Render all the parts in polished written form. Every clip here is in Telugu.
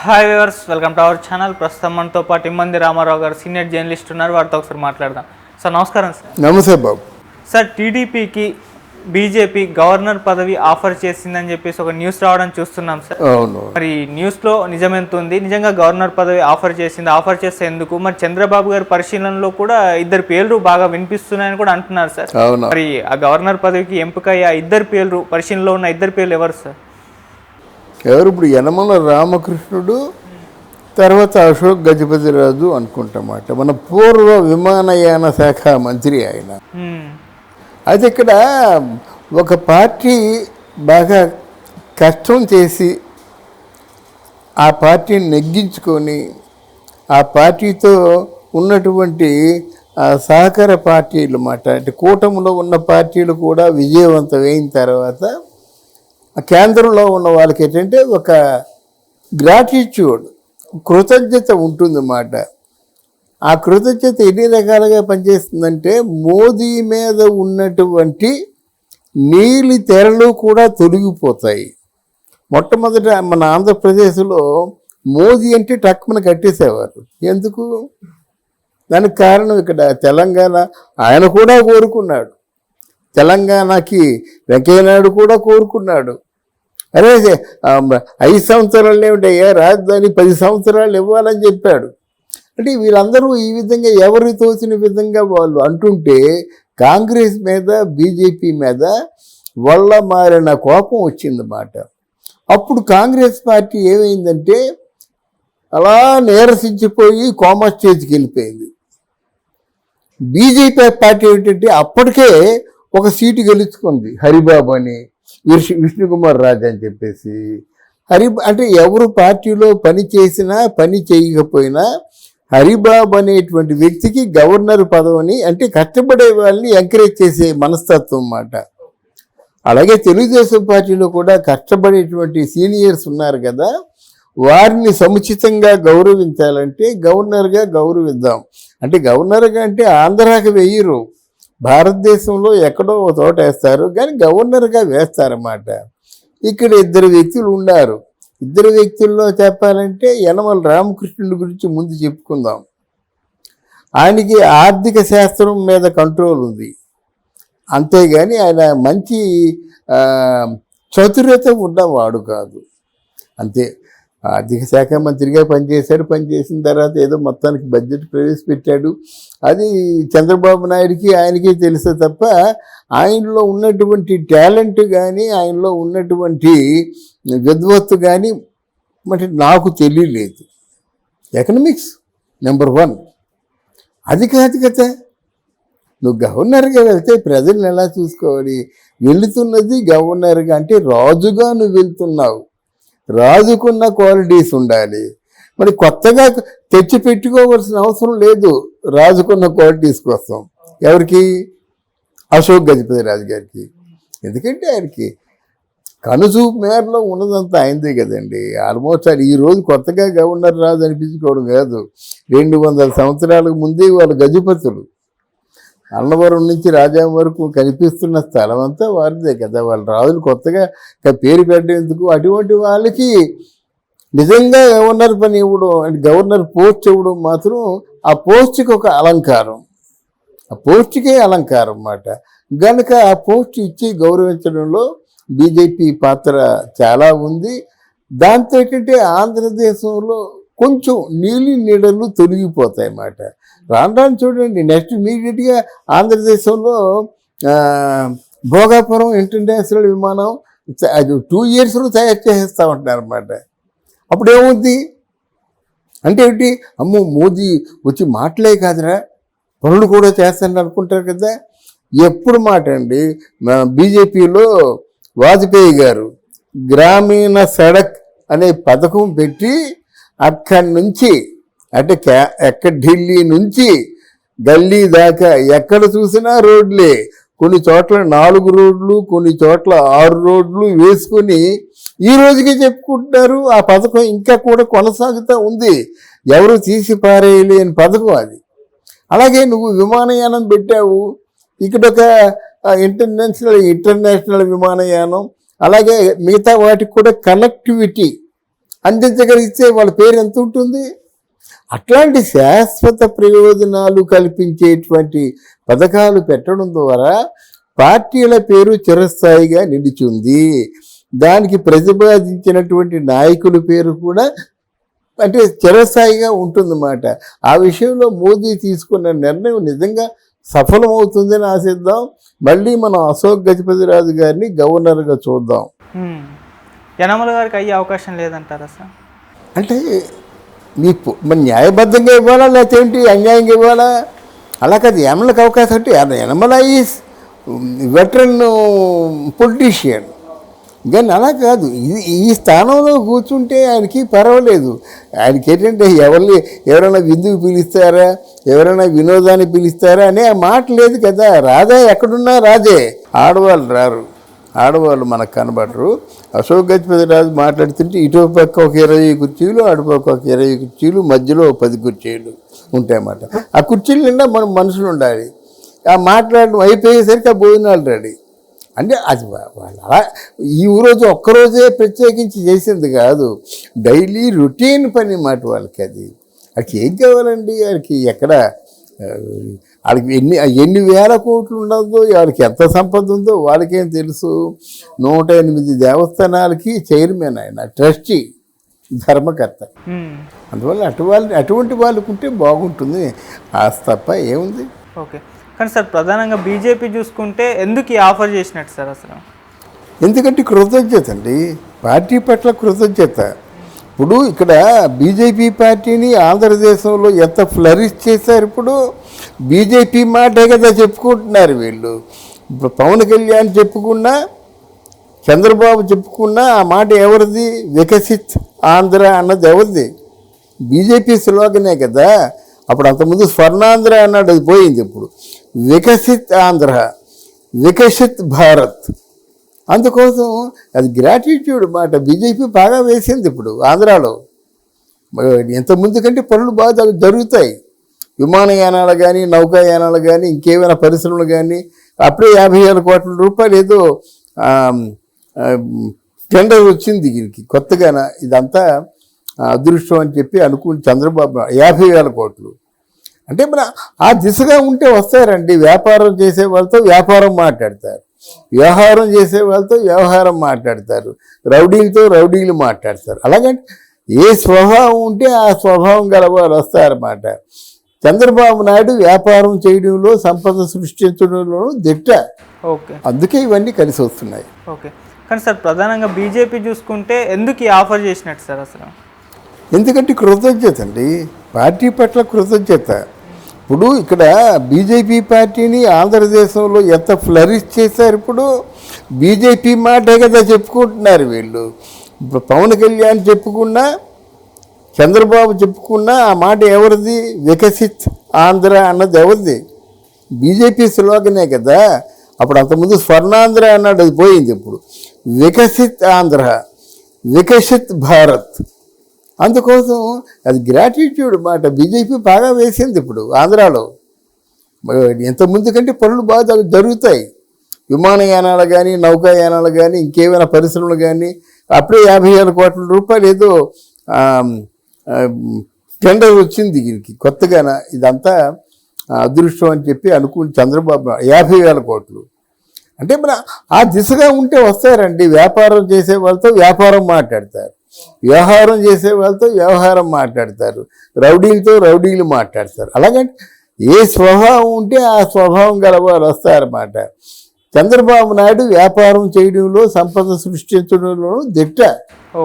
Hi viewers, welcome to our channel. ప్రస్తుతం మనతో పాటు ఇమ్మంది రామారావు గారు సీనియర్ జర్నలిస్ట్ ఉన్నారు. వారితో ఒకసారి మాట్లాడదాం. సార్ నమస్కారం. సార్ నమస్తే బాబు. సార్, టీడీపీకి బీజేపీ గవర్నర్ పదవి ఆఫర్ చేసిందని చెప్పేసి ఒక న్యూస్ రావడం చూస్తున్నాం సార్. అవును. మరి న్యూస్లో నిజమెంత ఉంది? నిజంగా గవర్నర్ పదవి ఆఫర్ చేసింది? ఆఫర్ చేస్తే ఎందుకు? మరి చంద్రబాబు గారి పరిశీలనలో కూడా ఇద్దరు పేర్లు బాగా వినిపిస్తున్నాయని కూడా అంటున్నారు సార్. అవును. మరి ఆ గవర్నర్ పదవికి ఎంపికయ్యే ఇద్దరు పేర్లు, పరిశీలనలో ఉన్న ఇద్దరు పేర్లు ఎవరు సార్? ఎవరు? ఇప్పుడు యనమల రామకృష్ణుడు, తర్వాత అశోక్ గజపతిరాజు అనుకుంటామాట. మన పూర్వ విమానయాన శాఖ మంత్రి ఆయన. అది ఇక్కడ ఒక పార్టీ బాగా కష్టం చేసి ఆ పార్టీని నెగ్గించుకొని ఆ పార్టీతో ఉన్నటువంటి సహకార పార్టీలు మాట, అంటే కూటమిలో ఉన్న పార్టీలు కూడా విజయవంతమైన తర్వాత కేంద్రంలో ఉన్న వాళ్ళకి ఏంటంటే ఒక గ్రాటిట్యూడ్, కృతజ్ఞత ఉంటుందన్నమాట. ఆ కృతజ్ఞత ఎన్ని రకాలుగా పనిచేస్తుందంటే మోదీ మీద ఉన్నటువంటి నీలి తెరలు కూడా తొలగిపోతాయి. మొట్టమొదట మన ఆంధ్రప్రదేశ్లో మోదీ అంటే టక్కున కట్టేసేవారు. ఎందుకు? దానికి కారణం ఇక్కడ తెలంగాణ ఆయన కూడా కోరుకున్నాడు, తెలంగాణకి వెంకయ్యనాయుడు కూడా కోరుకున్నాడు. అరే 5 సంవత్సరాలు ఏమిటయ్యా, రాజధాని 10 సంవత్సరాలు ఇవ్వాలని చెప్పాడు. అంటే వీళ్ళందరూ ఈ విధంగా ఎవరు తోచిన విధంగా వాళ్ళు అంటుంటే కాంగ్రెస్ మీద బీజేపీ మీద వల్ల మారిన కోపం వచ్చిందన్నమాట. అప్పుడు కాంగ్రెస్ పార్టీ ఏమైందంటే అలా నీరసించిపోయి కోమా స్టేజ్కి వెళ్ళిపోయింది. బీజేపీ పార్టీ ఏంటంటే అప్పటికే ఒక సీటు గెలుచుకుంది, హరిబాబు అని, విష్ణుకుమార్ రాజు అని చెప్పేసి. అంటే ఎవరు పార్టీలో పని చేసినా పని చేయకపోయినా హరిబాబు అనేటువంటి వ్యక్తికి గవర్నర్ పదవిని, అంటే కష్టపడే వాళ్ళని ఎంకరేజ్ చేసే మనస్తత్వం అన్నమాట. అలాగే తెలుగుదేశం పార్టీలో కూడా కష్టపడేటువంటి సీనియర్స్ ఉన్నారు కదా, వారిని సముచితంగా గౌరవించాలంటే గవర్నర్గా గౌరవిద్దాం. అంటే గవర్నర్గా అంటే ఆంధ్రాకి వెయ్యరు, భారతదేశంలో ఎక్కడో ఒక తోట వేస్తారు, కానీ గవర్నర్గా వేస్తారన్నమాట. ఇక్కడ ఇద్దరు వ్యక్తులు ఉన్నారు. ఇద్దరు వ్యక్తుల్లో చెప్పాలంటే యనమల రామకృష్ణుడి గురించి ముందు చెప్పుకుందాం. ఆయనకి ఆర్థిక శాస్త్రం మీద కంట్రోల్ ఉంది, అంతేగాని ఆయన మంచి చతురత ఉన్నవాడు కాదు. అంతే, ఆర్థిక శాఖ మంత్రిగా పనిచేశాడు. పనిచేసిన తర్వాత ఏదో మొత్తానికి బడ్జెట్ ప్రవేశపెట్టాడు. అది చంద్రబాబు నాయుడికి ఆయనకి తెలుసు తప్ప ఆయనలో ఉన్నటువంటి టాలెంట్ కానీ ఆయనలో ఉన్నటువంటి విద్వత్తు కానీ మరి నాకు తెలియలేదు. ఎకనామిక్స్ నెంబర్ 1 అది కాదు కదా. నువ్వు గవర్నర్గా వెళ్తే ప్రజల్ని ఎలా చూసుకోవాలి? వెళుతున్నది గవర్నర్గా అంటే రాజుగా నువ్వు వెళ్తున్నావు, రాజుకున్న క్వాలిటీస్ ఉండాలి. మరి కొత్తగా తెచ్చి పెట్టుకోవాల్సిన అవసరం లేదు రాజుకున్న క్వాలిటీస్ కోసం. ఎవరికి? అశోక్ గజపతిరాజు గారికి. ఎందుకంటే ఆయనకి కనుచూపు మేరలో ఉన్నదంతా అయిందే కదండి. ఆల్మోస్ట్ అది ఈరోజు కొత్తగా గవర్నర్ రాజు అనిపించుకోవడం కాదు, 200 సంవత్సరాలకు ముందే వాళ్ళు గజపతులు. అన్నవరం నుంచి రాజాం వరకు కనిపిస్తున్న స్థలం అంతా వారిదే కదా. వాళ్ళ రాజులు కొత్తగా పేరు పెట్టేందుకు అటువంటి వాళ్ళకి నిజంగా గవర్నర్ పని ఇవ్వడం, అంటే గవర్నర్ పోస్ట్ ఇవ్వడం మాత్రం ఆ పోస్ట్కి ఒక అలంకారం, ఆ పోస్ట్కే అలంకారం అన్నమాట. కనుక ఆ పోస్ట్ ఇచ్చి గౌరవించడంలో బీజేపీ పాత్ర చాలా ఉంది. దాంతో ఏంటంటే ఆంధ్రదేశంలో కొంచెం నీడలు తొలగిపోతాయి అన్నమాట. రాను చూడండి, నెక్స్ట్ ఇమీడియట్గా ఆంధ్రదేశంలో భోగాపురం ఇంటర్నేషనల్ విమానం అది 2 yearsలో తయారు చేసేస్తూ ఉంటారు అన్నమాట. అప్పుడు ఏమవుద్ది అంటే ఏంటి, అమ్మో మోదీ వచ్చి మాటలే కాదురా పనులు కూడా చేస్తారని అనుకుంటారు కదా. ఎప్పుడు మాట అండి, బీజేపీలో వాజ్పేయి గారు గ్రామీణ సడక్ అనే పథకం పెట్టి అక్కడి నుంచి అంటే ఢిల్లీ నుంచి గల్లీ దాకా ఎక్కడ చూసినా రోడ్లే. కొన్ని చోట్ల 4 రోడ్లు, కొన్ని చోట్ల 6 రోడ్లు వేసుకొని ఈ రోజుకి చెప్పుకుంటున్నారు. ఆ పథకం ఇంకా కూడా కొనసాగుతూ ఉంది, ఎవరు తీసి పారేయలేని పథకం అది. అలాగే నువ్వు విమానయానం పెట్టావు, ఇక్కడ ఒక ఇంటర్నేషనల్ విమానయానం, అలాగే మిగతా వాటికి కూడా కనెక్టివిటీ అందించగలిగితే వాళ్ళ పేరు ఎంత ఉంటుంది? అట్లాంటి శాశ్వత ప్రయోజనాలు కల్పించేటువంటి పథకాలు పెట్టడం ద్వారా పార్టీల పేరు చిరస్థాయిగా నిలిచింది. దానికి ప్రతిపాదించినటువంటి నాయకుల పేరు కూడా అంటే చిరస్థాయిగా ఉంటుందన్నమాట. ఆ విషయంలో మోదీ తీసుకున్న నిర్ణయం నిజంగా సఫలమవుతుందని ఆశిద్దాం. మళ్ళీ మనం అశోక్ గజపతిరాజు గారిని గవర్నర్గా చూద్దాం. యనమల గారికి అయ్యే అవకాశం లేదంటారా సార్? అంటే మన న్యాయబద్ధంగా ఇవ్వాలా లేకపోతే ఏంటి అన్యాయంగా ఇవ్వాలా? అలా కాదు, యనమలకు అవకాశం అంటే యనమల ఈజ్ వెటరన్ పొలిటీషియన్. కానీ అలా కాదు, ఈ స్థానంలో కూర్చుంటే ఆయనకి పర్వాలేదు. ఆయనకి ఏంటంటే ఎవరైనా విందుకు పిలుస్తారా, ఎవరైనా వినోదాన్ని పిలుస్తారా అనే ఆ మాట లేదు కదా. రాధా ఎక్కడున్నా రాజే. ఆడవాళ్ళు రారు, ఆడవాళ్ళు మనకు కనబడరు. అశోక్ గజపతిరాజు మాట్లాడుతుంటే ఇటు పక్క ఒక 20 కుర్చీలు, అటుపక్క ఒక 20 కుర్చీలు, మధ్యలో 10 కుర్చీలు ఉంటాయన్నమాట. ఆ కుర్చీల నిండా మనం మనుషులు ఉండాలి. ఆ మాట్లాడడం అయిపోయేసరికి ఆ భోజనాలు రెడీ. అంటే అది వాళ్ళు అలా ఈ రోజు ఒక్కరోజే ప్రత్యేకించి చేసింది కాదు, డైలీ రొటీన్ పని మాట వాళ్ళకి. వాళ్ళకి ఏం కావాలండి? వాళ్ళకి ఎక్కడ వాళ్ళకి ఎన్ని వేల కోట్లు ఉండదో, వాళ్ళకి ఎంత సంపద ఉందో వాళ్ళకేం తెలుసు. 108 దేవస్థానాలకి చైర్మన్ ఆయన, ట్రస్టీ, ధర్మకర్త. అందువల్ల అటువంటి వాళ్ళకు ఉంటే బాగుంటుంది. తప్ప ఏముంది? ఓకే. కానీ సార్ ప్రధానంగా బీజేపీ చూసుకుంటే ఎందుకు ఈ ఆఫర్ చేసినట్టు సార్ అసలు? ఎందుకంటే కృతజ్ఞత అండి, పార్టీ పట్ల కృతజ్ఞత. ఇప్పుడు ఇక్కడ బీజేపీ పార్టీని ఆంధ్రదేశంలో ఎంత ఫ్లరిష్ చేశారు. ఇప్పుడు బీజేపీ మాటే కదా చెప్పుకుంటున్నారు వీళ్ళు. ఇప్పుడు పవన్ కళ్యాణ్ చెప్పుకున్నా, చంద్రబాబు చెప్పుకున్నా ఆ మాట ఎవరిది? వికసిత్ ఆంధ్ర అన్నది ఎవరిది? బీజేపీ స్లోగనే కదా. అప్పుడు అంతకుముందు స్వర్ణాంధ్ర అన్నాడు, అది పోయింది. ఇప్పుడు వికసిత్ ఆంధ్ర, వికసిత్ భారత్. అందుకోసం అది గ్రాటిట్యూడ్ మాట బీజేపీ బాగా వేసింది ఇప్పుడు ఆంధ్రాలో. ఇంతకుముందు కంటే పనులు బాగా జరుగుతాయి. విమానయానాలు కానీ, నౌకాయానాలు కానీ, ఇంకేమైనా పరిశ్రమలు కానీ. అప్పుడే 50,000 కోట్ల రూపాయలు ఏదో టెండర్ వచ్చింది దీనికి కొత్తగాన. ఇదంతా అదృష్టం అని చెప్పి అనుకుని చంద్రబాబు 50,000 కోట్లు అంటే మన ఆ దిశగా ఉంటే వస్తారండి. వ్యాపారం చేసే వాళ్ళతో వ్యాపారం మాట్లాడతారు, వ్యవహారం చేసే వాళ్ళతో వ్యవహారం మాట్లాడతారు, రౌడీలు మాట్లాడతారు. అలాగంటే ఏ స్వభావం ఉంటే ఆ స్వభావం గల వాళ్ళు వస్తారన్నమాట. చంద్రబాబు నాయుడు వ్యాపారం చేయడంలో, సంపద సృష్టించడంలో దిట్ట. ఓకే, అందుకే ఇవన్నీ కలిసి వస్తున్నాయి. ఓకే. కానీ సార్ ప్రధానంగా బీజేపీ చూసుకుంటే ఎందుకు ఈ ఆఫర్ చేసినట్టు సార్ అసలు? ఎందుకంటే కృతజ్ఞత అండి, పార్టీ పట్ల కృతజ్ఞత. ఇప్పుడు ఇక్కడ బీజేపీ పార్టీని ఆంధ్రదేశంలో ఎంత ఫ్లరిష్ చేశారు. ఇప్పుడు బీజేపీ మాటే కదా చెప్పుకుంటున్నారు వీళ్ళు. ఇప్పుడు పవన్ కళ్యాణ్ చెప్పుకున్నా, చంద్రబాబు చెప్పుకున్నా ఆ మాట ఎవరిది? వికసిత్ ఆంధ్ర అన్నది ఎవరిది? బీజేపీ స్లోగనే కదా. అప్పుడు అంతకుముందు స్వర్ణాంధ్ర అన్నాడు, అది పోయింది. ఇప్పుడు వికసిత్ ఆంధ్ర, వికసిత్ భారత్. అందుకోసం అది గ్రాటిట్యూడ్ మాట బీజేపీ బాగా వేసింది ఇప్పుడు ఆంధ్రాలో. ఇంతకుముందు కంటే పనులు బాగా జరుగుతాయి. విమానయానాలు కానీ, నౌకాయానాలు కానీ, ఇంకేమైనా పరిశ్రమలు కానీ. అప్పుడే 50,000 కోట్ల రూపాయలు ఏదో టెండర్ వచ్చింది దీనికి కొత్తగాన. ఇదంతా అదృష్టం అని చెప్పి అనుకుని చంద్రబాబు 50,000 కోట్లు అంటే మన ఆ దిశగా ఉంటే వస్తారండి. వ్యాపారం చేసే వాళ్ళతో వ్యాపారం మాట్లాడతారు, వ్యవహారం చేసే వాళ్ళతో వ్యవహారం మాట్లాడతారు, రౌడీలు మాట్లాడతారు. అలాగంటే ఏ స్వభావం ఉంటే ఆ స్వభావం గల వాళ్ళు వస్తారన్నమాట. చంద్రబాబు నాయుడు వ్యాపారం చేయడంలో, సంపద సృష్టించడంలో దిట్ట.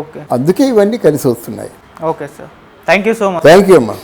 ఓకే, అందుకే ఇవన్నీ కలిసి వస్తున్నాయి. Okay sir, thank you so much. Thank you అమ్మా.